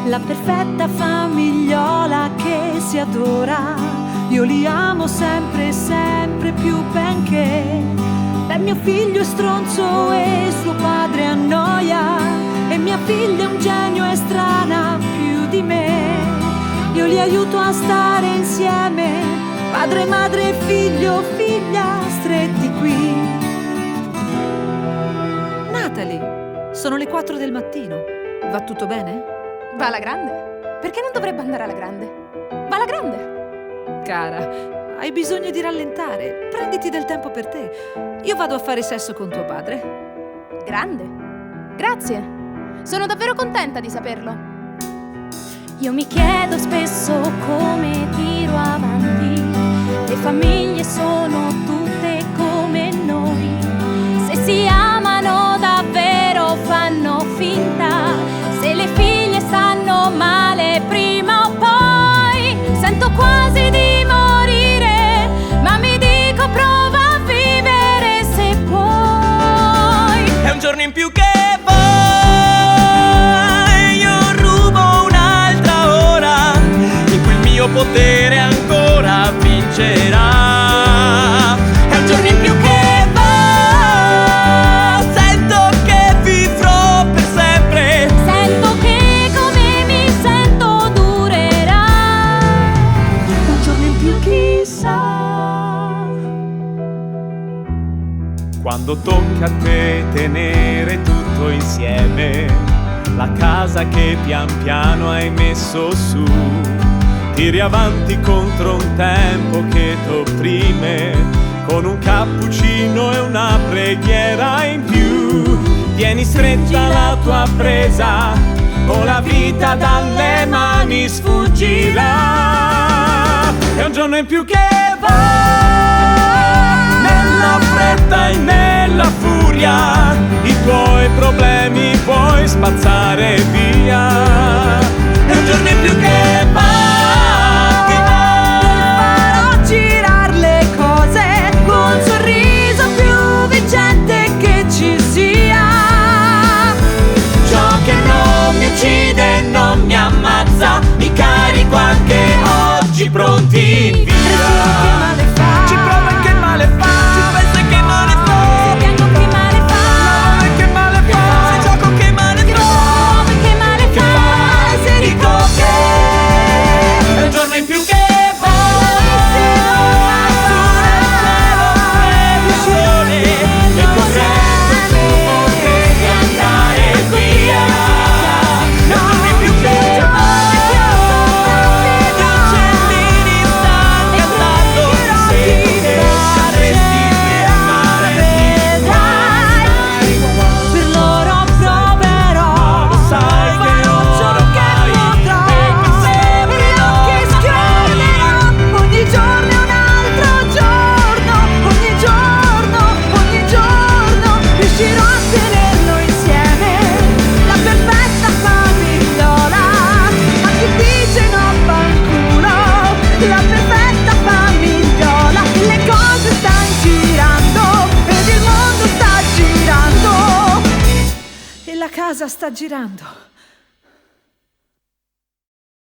la perfetta famigliola che si adora. Io li amo sempre, sempre più benché. Beh, mio figlio è stronzo e suo padre annoia, e mia figlia è un genio e strana più di me. Io li aiuto a stare insieme, padre, madre, figlio, figlia, stretti qui. Natalie, sono le 4 del mattino. Va tutto bene? Va alla grande? Perché non dovrebbe andare alla grande? Va alla grande! Cara, hai bisogno di rallentare. Prenditi del tempo per te. Io vado a fare sesso con tuo padre. Grande? Grazie. Sono davvero contenta di saperlo. Io mi chiedo spesso come tiro avanti. Le famiglie sono tutte come noi. Se si amano davvero fanno finta. Se le figlie stanno male prima o poi. Sento quasi di morire, ma mi dico prova a vivere se puoi. È un giorno in più che vai, io rubo un'altra ora in cui il mio potere ancora vincerà. È un giorno in più che va, sento che vivrò per sempre. Sento che come mi sento durerà. Un giorno in più chissà. Quando tocca a te tenere tutto insieme, la casa che pian piano hai messo su, tiri avanti contro un tempo che t'opprime, con un cappuccino e una preghiera in più. Tieni stretta la tua presa, o la vita dalle mani sfuggirà. È un giorno in più che va, nella fretta e nella furia, i tuoi problemi puoi spazzare via. È un giorno in più che va, Farò girar le cose col sorriso più vincente che ci sia. ciò che non mi uccide, non mi ammazza, mi carico anche oggi pronti via. Ci prova e che male fa, ci pensa e che male fa, Piango che male fa, e che male fa, se gioco che male fa, che male che fa. fa, se dico che è un giorno in più che va, su nel cielo c'è il sole, e correndo tu potresti andare via. È un giorno in più che va, gli uccellini stanno cantando, se potessi andresti fermare. Per loro proverò, Lo sai che ora ormai, e che sempre che schiornerò. Ogni giorno è un altro giorno, ogni giorno, ogni giorno riuscirò a tenerlo insieme. La perfetta famigliola, ma chi dice no fanculo. La perfetta famigliola, le cose stanno girando ed il mondo sta girando e la casa sta girando.